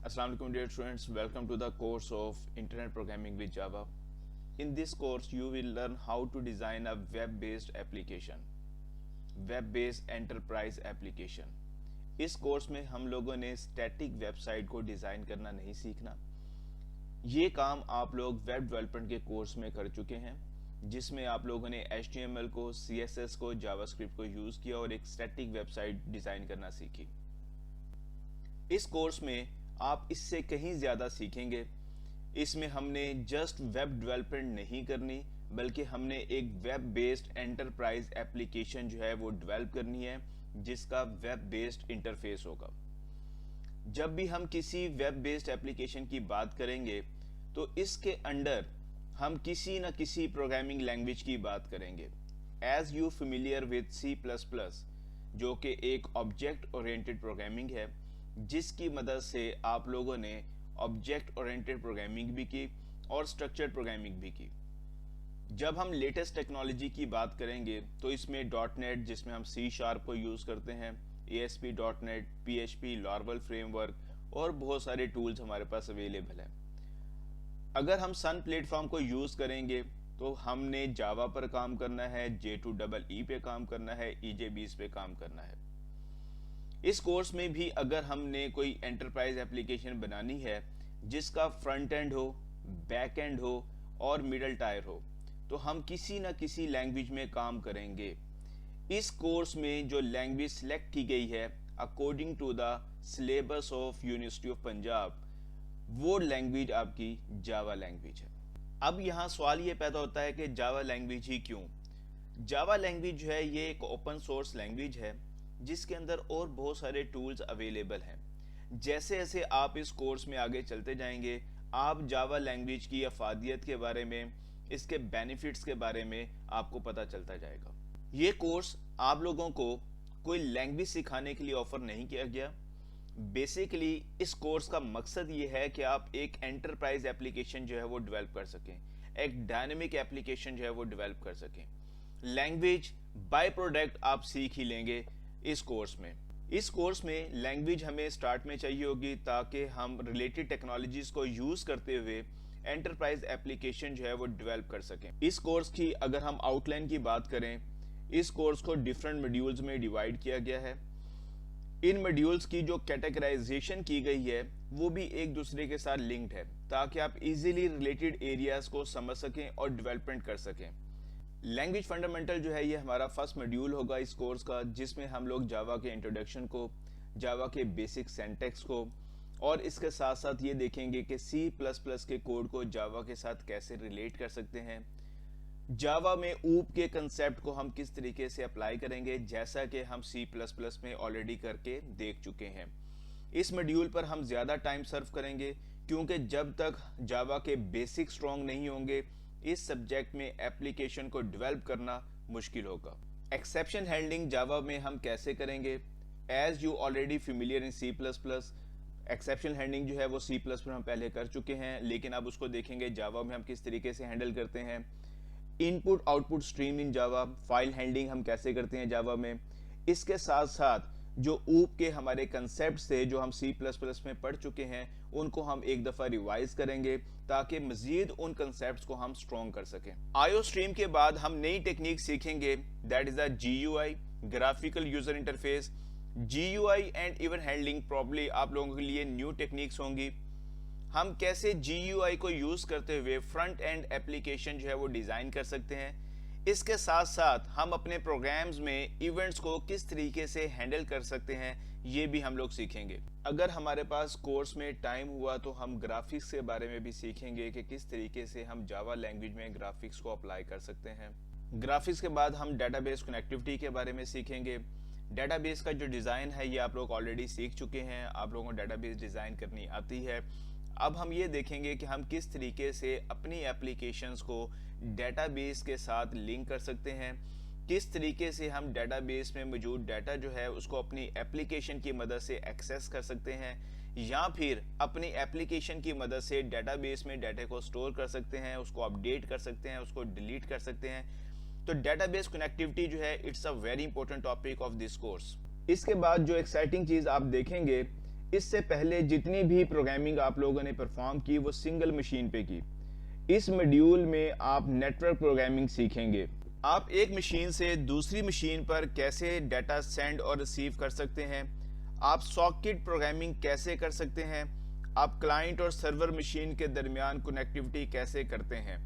Assalamu alaikum dear students, welcome to the course of Internet Programming with Java. In this course you will learn how to design a web-based application, web-based enterprise application. इस course में हम लोगों ने static website को design करना नहीं सीखना। ये काम आप लोग वेब डेवलपमेंट के कोर्स में कर चुके हैं, जिसमें आप लोगों ने HTML को, CSS को, जावास्क्रिप्ट को यूज़ किया और एक स्टैटिक वेबसाइट डिज़ाइन करना सीखी। इस कोर्स में आप इससे कहीं ज़्यादा सीखेंगे। इसमें हमने जस्ट वेब डेवलपमेंट नहीं करनी, बल्कि हमने एक वेब बेस्ड एंटरप्राइज एप्लीकेशन जो है वो डेवलप करनी है, जिसका वेब बेस्ड इंटरफेस होगा। जब भी हम किसी वेब बेस्ड एप्लीकेशन की बात करेंगे तो इसके अंडर हम किसी न किसी प्रोग्रामिंग लैंग्वेज की बात करेंगे। As you familiar with C++, जो कि एक ऑब्जेक्ट ओरिएंटेड प्रोग्रामिंग है, जिसकी मदद से आप लोगों ने ऑब्जेक्ट ओरिएंटेड प्रोग्रामिंग भी की और स्ट्रक्चर्ड प्रोग्रामिंग भी की। जब हम लेटेस्ट टेक्नोलॉजी की बात करेंगे तो इसमें .NET, जिसमें हम C# को यूज़ करते हैं, ASP.NET, PHP, Laravel फ्रेमवर्क और बहुत सारे टूल्स हमारे पास अवेलेबल हैं। अगर हम सन प्लेटफॉर्म को यूज़ करेंगे तो हमने जावा पर काम करना है, J2EE पे काम करना है, EJ20 पे काम करना है। इस कोर्स में भी अगर हमने कोई एंटरप्राइज एप्लीकेशन बनानी है जिसका फ्रंट एंड हो, बैक एंड हो और मिडल टायर हो, तो हम किसी न किसी लैंग्वेज में काम करेंगे। इस कोर्स में जो लैंग्वेज सिलेक्ट की गई है according to the syllabus of university of Punjab, वो लैंग्वेज आपकी जावा लैंग्वेज है। अब यहाँ सवाल ये पैदा होता है कि जावा लैंग्वेज ही क्यों? जावा लैंग्वेज जो है ये एक ओपन सोर्स लैंग्वेज है, जिसके अंदर और बहुत सारे टूल्स अवेलेबल हैं। जैसे जैसे आप इस कोर्स में आगे चलते जाएंगे, आप जावा लैंग्वेज की अफादियत के बारे में, इसके बेनिफिट्स के बारे में आपको पता चलता जाएगा। ये कोर्स आप लोगों को कोई लैंग्वेज सिखाने के लिए ऑफर नहीं किया गया। बेसिकली इस कोर्स का मकसद ये है कि आप एक एंटरप्राइज एप्लीकेशन जो है वो डेवलप कर सकें, एक डायनेमिक एप्लीकेशन जो है वो डेवलप कर सकें। लैंग्वेज बाय प्रोडक्ट आप सीख ही लेंगे इस कोर्स में। इस कोर्स में लैंग्वेज हमें स्टार्ट में चाहिए होगी ताकि हम रिलेटेड टेक्नोलॉजीज को यूज करते हुए एंटरप्राइज एप्लीकेशन जो है वो डेवलप कर सकें। इस कोर्स की अगर हम आउटलाइन की बात करें, इस कोर्स को डिफरेंट मॉड्यूल्स में डिवाइड किया गया है। इन मॉड्यूल्स की जो कैटेगराइजेशन की गई है वो भी एक दूसरे के साथ लिंक्ड है, ताकि आप इजीली रिलेटेड एरियाज को समझ सकें और डेवलपमेंट कर सकें। लैंग्वेज फंडामेंटल जो है ये हमारा फर्स्ट मॉड्यूल होगा इस कोर्स का, जिसमें हम लोग जावा के इंट्रोडक्शन को, जावा के बेसिक सिंटैक्स को और इसके साथ साथ ये देखेंगे कि C++ के कोड को जावा के साथ कैसे रिलेट कर सकते हैं। जावा में ऊप के कंसेप्ट को हम किस तरीके से अप्लाई करेंगे, जैसा कि हम C++ में ऑलरेडी करके देख चुके हैं। इस मॉड्यूल पर हम ज़्यादा टाइम सर्व करेंगे, क्योंकि जब तक जावा के बेसिक स्ट्रॉन्ग नहीं होंगे, इस सब्जेक्ट में एप्लीकेशन को डेवलप करना मुश्किल होगा। एक्सेप्शन हैंडलिंग जावा में हम कैसे करेंगे? As you already familiar in C++, exception handling जो है वो C++ में हम पहले कर चुके हैं, लेकिन अब उसको देखेंगे जावा में हम किस तरीके से हैंडल करते हैं। Input output stream in Java, file handling हम कैसे करते हैं जावा में। इसके साथ साथ जो ऊप के हमारे कंसेप्ट थे जो हम C++ में पढ़ चुके हैं, उनको हम एक दफ़ा रिवाइज करेंगे ताकि मजीद उन कंसेप्ट्स को हम स्ट्रॉन्ग कर सकें। आईओ स्ट्रीम के बाद हम नई टेक्निक सीखेंगे, that is the GUI, graphical user interface. GUI and event handling probably आप लोगों के लिए न्यू टेक्निक्स होंगी। हम कैसे GUI को यूज करते हुए फ्रंट एंड एप्लीकेशन जो है वो डिजाइन कर सकते हैं। इसके साथ साथ हम अपने प्रोग्राम्स में इवेंट्स को किस तरीके से हैंडल कर सकते हैं, ये भी हम लोग सीखेंगे। अगर हमारे पास कोर्स में टाइम हुआ तो हम ग्राफिक्स के बारे में भी सीखेंगे कि किस तरीके से हम जावा लैंग्वेज में ग्राफिक्स को अप्लाई कर सकते हैं। ग्राफिक्स के बाद हम डेटाबेस कनेक्टिविटी के बारे में सीखेंगे। डेटाबेस का जो डिज़ाइन है ये आप लोग ऑलरेडी सीख चुके हैं, आप लोगों को डेटाबेस डिज़ाइन करनी आती है। अब हम ये देखेंगे कि हम किस तरीके से अपनी एप्लीकेशंस को डेटाबेस के साथ लिंक कर सकते हैं, किस तरीके से हम डेटाबेस में मौजूद डाटा जो है उसको अपनी एप्लीकेशन की मदद से एक्सेस कर सकते हैं, या फिर अपनी एप्लीकेशन की मदद से डेटाबेस में डाटा को स्टोर कर सकते हैं, उसको अपडेट कर सकते हैं, उसको डिलीट कर सकते हैं। तो डेटाबेस कनेक्टिविटी जो है it's a very important topic of this course. इसके बाद जो एक्साइटिंग चीज़ आप देखेंगे, इससे पहले जितनी भी प्रोग्रामिंग आप लोगों ने परफॉर्म की वो सिंगल मशीन पे की। इस मॉड्यूल में आप नेटवर्क प्रोग्रामिंग सीखेंगे। आप एक मशीन से दूसरी मशीन पर कैसे डाटा सेंड और रिसीव कर सकते हैं, आप सॉकेट प्रोग्रामिंग कैसे कर सकते हैं, आप क्लाइंट और सर्वर मशीन के दरमियान कनेक्टिविटी कैसे करते हैं,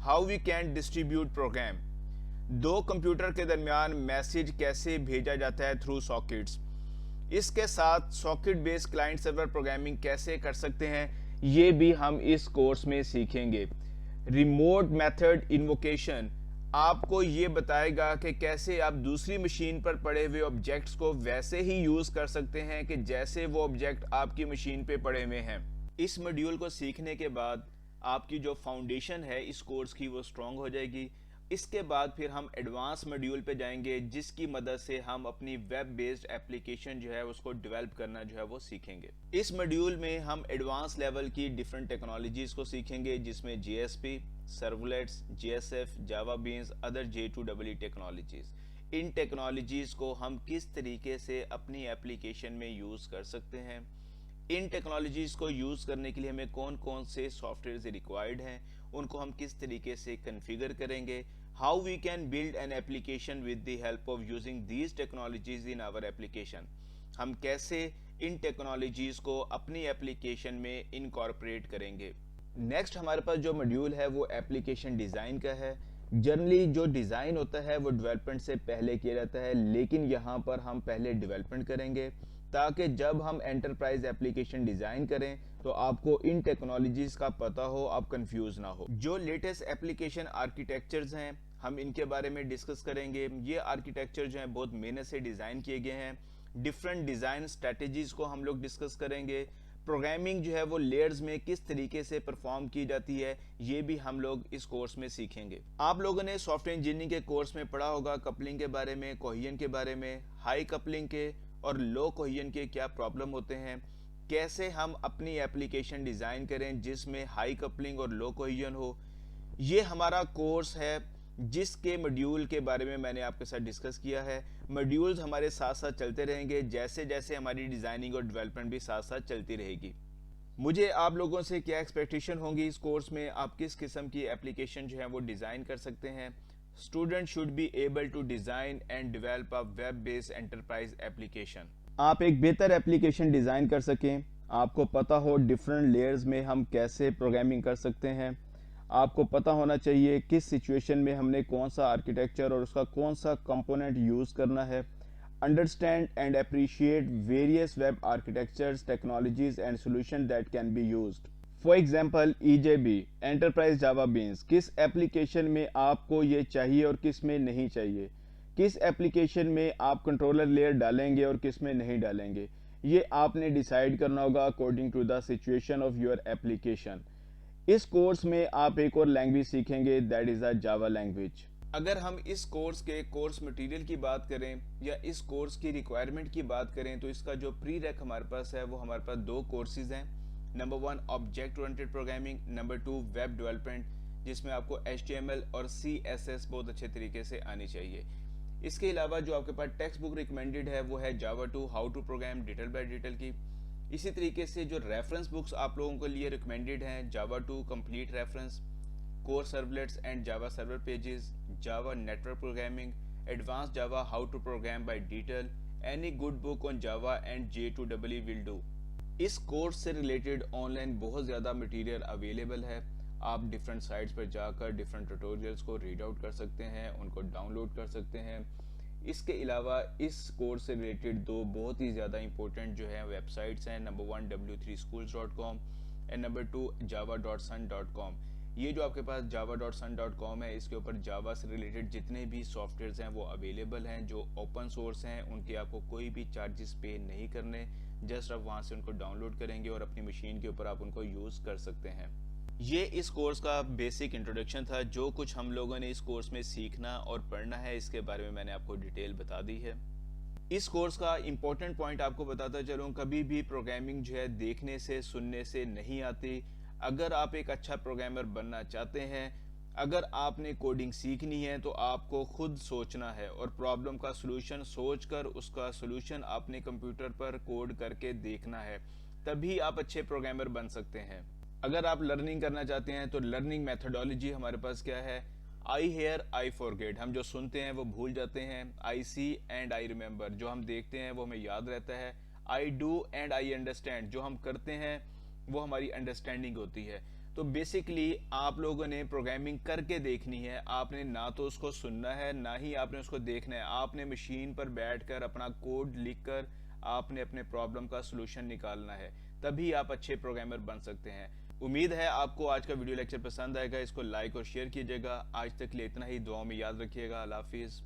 how we can distribute program, दो कंप्यूटर के दरमियान मैसेज कैसे भेजा जाता है थ्रू सॉकेट्स, इसके साथ socket based client server programming कैसे कर सकते हैं, ये भी हम इस कोर्स में सीखेंगे। रिमोट मेथड इन्वोकेशन आपको ये बताएगा कि कैसे आप दूसरी मशीन पर पड़े हुए ऑब्जेक्ट्स को वैसे ही यूज कर सकते हैं कि जैसे वो ऑब्जेक्ट आपकी मशीन पे पड़े हुए हैं। इस मॉड्यूल को सीखने के बाद आपकी जो फाउंडेशन है इस कोर्स की वो स्ट्रांग हो जाएगी। इसके बाद फिर हम एडवांस मॉड्यूल पे जाएंगे जिसकी मदद से हम अपनी वेब बेस्ड एप्लीकेशन जो है उसको डेवलप करना जो है वो सीखेंगे। इस मॉड्यूल में हम एडवांस लेवल की डिफरेंट टेक्नोलॉजीज को सीखेंगे जिसमें JSP, सर्वलेट्स, JSF, जावा बीन्स, अदर J2EE टेक्नोलॉजीज। इन टेक्नोलॉजीज को हम किस तरीके से अपनी एप्लीकेशन में यूज कर सकते हैं, इन टेक्नोलॉजीज को यूज करने के लिए हमें कौन कौन से सॉफ्टवेयर रिक्वायर्ड हैं, उनको हम किस तरीके से कॉन्फ़िगर करेंगे, how we can build an application with the help of using these technologies in our application, हम कैसे इन टेक्नोलॉजीज को अपनी एप्लीकेशन में इनकॉर्पोरेट करेंगे। नेक्स्ट हमारे पास जो मॉड्यूल है वो एप्लीकेशन डिज़ाइन का है। जनरली जो डिज़ाइन होता है वो डेवलपमेंट से पहले किया जाता है, लेकिन यहाँ पर हम पहले डेवलपमेंट करेंगे ताकि जब हम एंटरप्राइज एप्लीकेशन डिज़ाइन करें तो आपको इन टेक्नोलॉजीज का पता हो, आप कंफ्यूज ना हो। जो लेटेस्ट एप्लीकेशन आर्किटेक्चर्स हैं हम इनके बारे में डिस्कस करेंगे। ये आर्किटेक्चर जो है बहुत मेहनत से डिज़ाइन किए गए हैं। डिफरेंट डिज़ाइन स्ट्रेटजीज को हम लोग डिस्कस करेंगे। प्रोग्रामिंग जो है वो लेयर्स में किस तरीके से परफॉर्म की जाती है ये भी हम लोग इस कोर्स में सीखेंगे। आप लोगों ने सॉफ्टवेयर इंजीनियरिंग के कोर्स में पढ़ा होगा कपलिंग के बारे में, कोहेजन के बारे में, हाई कपलिंग के और लो कोहेजन के क्या प्रॉब्लम होते हैं, कैसे हम अपनी एप्लीकेशन डिज़ाइन करें जिसमें हाई कपलिंग और लो कोहेजन हो। ये हमारा कोर्स है जिसके मॉड्यूल के बारे में मैंने आपके साथ डिस्कस किया है। मॉड्यूल्स हमारे साथ साथ चलते रहेंगे जैसे जैसे हमारी डिज़ाइनिंग और डेवलपमेंट भी साथ साथ चलती रहेगी। मुझे आप लोगों से क्या एक्सपेक्टेशन होंगी इस कोर्स में, आप किस किस्म की एप्लीकेशन जो है वो डिज़ाइन कर सकते हैं। Student should be able to design and develop a web based enterprise application. आप एक बेहतर एप्लीकेशन डिज़ाइन कर सकें, आपको पता हो डिफरेंट लेयर्स में हम कैसे प्रोग्रामिंग कर सकते हैं, आपको पता होना चाहिए किस सिचुएशन में हमने कौन सा आर्किटेक्चर और उसका कौन सा कंपोनेंट यूज़ करना है। Understand and appreciate various web architectures, technologies and solution that can be used. For example EJB, enterprise Java beans, किस एप्लीकेशन में आपको ये चाहिए और किस में नहीं चाहिए, किस एप्लीकेशन में आप कंट्रोलर लेयर डालेंगे और किस में नहीं डालेंगे, ये आपने डिसाइड करना होगा according to the situation of your application. इस कोर्स में आप एक और लैंग्वेज सीखेंगे, that is a Java language. अगर हम इस कोर्स के कोर्स मटेरियल की बात करें या इस कोर्स की रिक्वायरमेंट की बात करें तो इसका जो प्री रेक हमारे पास है वो हमारे पास दो कोर्सेज हैं। Number 1 object oriented programming, number 2 web development, जिसमें आपको HTML और CSS बहुत अच्छे तरीके से आनी चाहिए। इसके अलावा जो आपके पास टेक्स्ट बुक रिकमेंडेड है वो है Java 2 how to program Deitel by Deitel की। इसी तरीके से जो रेफरेंस बुक्स आप लोगों के लिए रिकमेंडेड हैं, Java 2 complete reference, core servlets and Java server pages, Java network programming, advance Java how to program by Deitel, any good book on Java and J2EE will do. इस course से related online बहुत ज़्यादा material available है। आप different sites पर जाकर different tutorials को read out कर सकते हैं, उनको डाउनलोड कर सकते हैं। इसके अलावा इस कोर्स से रिलेटेड दो बहुत ही ज़्यादा इंपॉर्टेंट जो है वेबसाइट्स हैं, number 1 w3schools.com and number 2 java.sun.com। ये जो आपके पास java.sun.com है, इसके ऊपर जावा से रिलेटेड जितने भी सॉफ्टवेयर्स हैं वो अवेलेबल हैं, जो ओपन सोर्स हैं, उनके आपको कोई भी चार्जेस पे नहीं करने, जस्ट आप वहाँ से उनको डाउनलोड करेंगे और अपनी मशीन के ऊपर आप उनको यूज़ कर सकते हैं। ये इस कोर्स का बेसिक इंट्रोडक्शन था। जो कुछ हम लोगों ने इस कोर्स में सीखना और पढ़ना है इसके बारे में मैंने आपको डिटेल बता दी है। इस कोर्स का इम्पोर्टेंट पॉइंट आपको बताता चलूँ, कभी भी प्रोग्रामिंग जो है देखने से सुनने से नहीं आती। अगर आप एक अच्छा प्रोग्रामर बनना चाहते हैं, अगर आपने कोडिंग सीखनी है तो आपको खुद सोचना है और प्रॉब्लम का सलूशन सोचकर उसका सलूशन अपने कंप्यूटर पर कोड करके देखना है, तभी आप अच्छे प्रोग्रामर बन सकते हैं। अगर आप लर्निंग करना चाहते हैं तो लर्निंग मेथोडोलॉजी हमारे पास क्या है? आई हेयर आई फॉरगेट, हम जो सुनते हैं वो भूल जाते हैं। आई सी एंड आई रिमेंबर, जो हम देखते हैं वो हमें याद रहता है। I do and I understand, जो हम करते हैं वो हमारी अंडरस्टैंडिंग होती है। तो बेसिकली आप लोगों ने प्रोग्रामिंग करके देखनी है, आपने ना तो उसको सुनना है ना ही आपने उसको देखना है, आपने मशीन पर बैठकर अपना कोड लिखकर आपने अपने प्रॉब्लम का सलूशन निकालना है, तभी आप अच्छे प्रोग्रामर बन सकते हैं। उम्मीद है आपको आज का वीडियो लेक्चर पसंद आएगा, इसको लाइक और शेयर कीजिएगा। आज तक के लिए इतना ही, दुआओं में याद रखिएगा। अल्लाह हाफिज़।